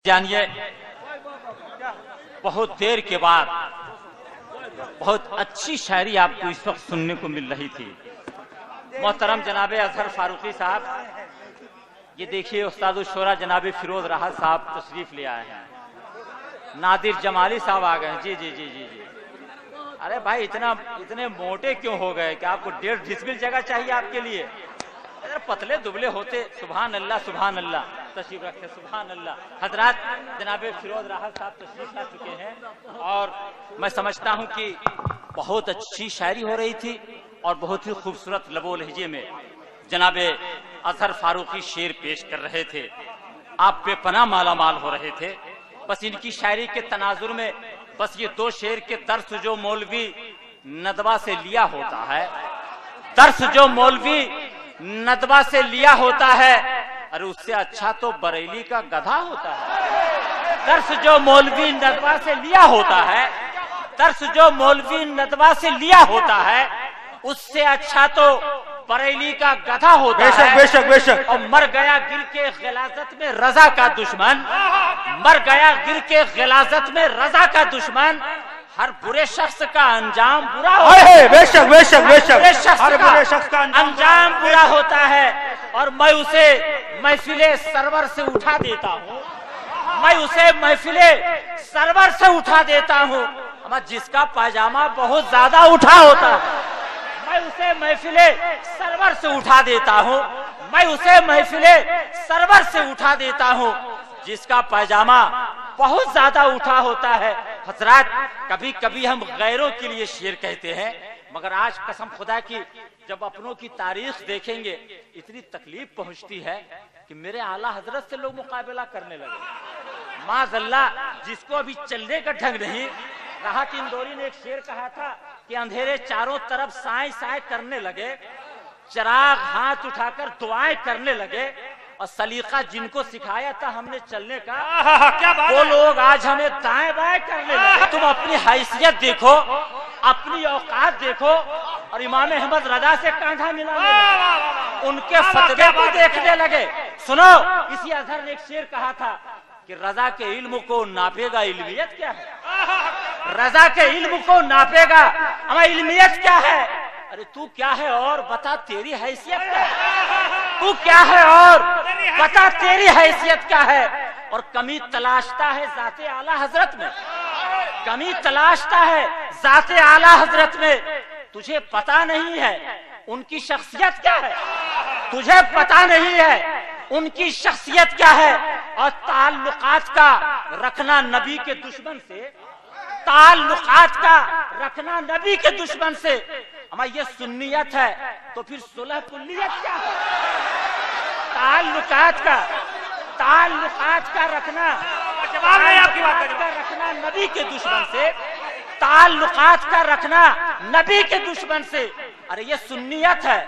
जानिए, बहुत देर के बाद बहुत अच्छी शायरी आपको इस वक्त सुनने को मिल रही थी। मोहतरम जनाबे अजहर फारूकी साहब, ये देखिए उस्ताद शोरा जनाबे फिरोज राहत साहब तशरीफ ले आए हैं। नादिर जमाली साहब आ गए। जी जी जी जी जी। अरे भाई, इतने मोटे क्यों हो गए कि आपको 1.5 डिसमिल जगह चाहिए आपके लिए? अगर पतले दुबले होते। सुभान अल्लाह सुभान अल्लाह। तशरीफ रखे। सुभान अल्लाह। हजरात, जनाबे फिरोज राहत साहब तशरीफ ला चुके हैं और मैं समझता हूं कि बहुत अच्छी शायरी हो रही थी और बहुत ही खूबसूरत लबो लहजे में जनाबे अजहर फारूकी शेर पेश कर रहे थे। आप बेपनाह मालामाल हो रहे थे। बस इनकी शायरी के तनाजुर में बस ये 2 शेर के दर्स जो मौलवी नदवा से लिया होता है, दर्स जो मौलवी नदवा से लिया होता है, अरे उससे अच्छा तो बरेली का गधा होता है। दर्स जो मौलवी नदवा से लिया होता है, दर्स जो मौलवी नदवा से लिया होता है, उससे अच्छा तो बरेली का गधा होता है। बेशक बेशक बेशक। और मर गया गिर के गिलाजत में रजा का दुश्मन, मर गया गिर के गिलाजत में रजा का दुश्मन, हर बुरे शख्स का अंजाम बुरा होता है। बेशक बेशक बेशक। हर बुरे शख्स का अंजाम बुरा होता है और मैं उसे महफिले सरवर से उठा देता हूँ, मैं उसे महफिले सरवर से उठा देता हूँ। जिसका पायजामा बहुत ज्यादा उठा होता है, मैं उसे महफिले सरवर से उठा देता हूँ, मैं उसे महफिले सरवर से उठा देता हूँ जिसका पायजामा बहुत ज्यादा उठा होता है। हजरात, कभी कभी हम गैरों के लिए शेर कहते हैं, मगर आज कसम खुदा की जब अपनों की तारीख देखेंगे इतनी तकलीफ पहुंचती है कि मेरे आला हजरत से लोग मुकाबला करने लगे। माज़अल्लाह, जिसको अभी चलने का ढंग नहीं। राहत इंदौरी ने एक शेर कहा था कि अंधेरे चारों तरफ साए साए करने लगे, चिराग हाथ उठाकर दुआएं करने लगे, और सलीका जिनको सिखाया था हमने चलने का, क्या बात वो लोग आज हमें दाएं बाएं करने लगे। तुम अपनी हैसियत देखो, अपनी औकात देखो, और इमाम अहमद रजा से कांधा मिलाने लगे, उनके फतवे को देखने लगे। सुनो, इसी अजहर ने एक शेर कहा था कि रजा के इल्म को नापेगा इल्मियत क्या है? रजा के इल्म को नापेगा, हमें इल्मियत क्या है? अरे तू क्या है और बता तेरी हैसियत क्या है? तू क्या है और बता तेरी हैसियत क्या है? और कमी तलाशता है जाते आला हजरत में, कमी तलाशता है जाते आला हजरत में। तुझे पता नहीं है उनकी शख्सियत क्या है, तुझे पता नहीं है उनकी शख्सियत क्या है। और ताल्लुकात का रखना नबी के दुश्मन से, ताल्लुकात का रखना नबी के दुश्मन से, हमारी ये सुन्नियत है तो फिर सुलह कुल्लियत क्या है? ताल्लुकात का रखना, जवाब नहीं आपकी बात का रखना नबी के दुश्मन से, ताल्लुकात का रखना नबी के दुश्मन से, अरे ये सुन्नियत है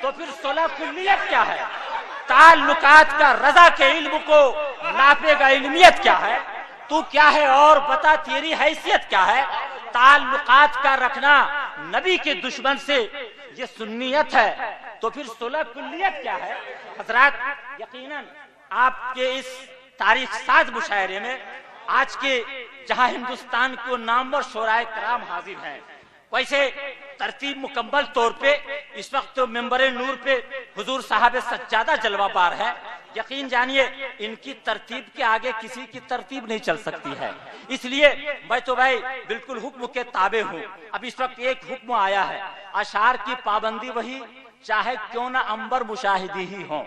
तो फिर सुलह कुल्लियत क्या है? ताल्लुकात का रजा के इल्म को नापेगा इल्मियत क्या है? तू क्या है और बता तेरी हैसियत क्या है? ताल्लुकात का रखना नबी के दुश्मन से ये सुन्नियत है तो फिर सुलह कुल्लियत क्या है? हजरात, यकीनन आपके इस तारीख साज मुशायरे में आज के जहां हिंदुस्तान को नामवर शोराए कराम हाजिर हैं, वैसे तरतीब मुकम्मल तौर पे इस वक्त तो मेंबरे नूर पे हुजूर साहब सज्जादा जलवाबार है। यकीन जानिए, इनकी तरतीब के आगे किसी की तरतीब नहीं चल सकती है। इसलिए मैं तो भाई बिल्कुल हुक्म के ताबे हूँ। अब इस वक्त एक हुक्म आया है, अशार की पाबंदी वही, चाहे क्यों ना अंबर मुशाहिदी ही हो।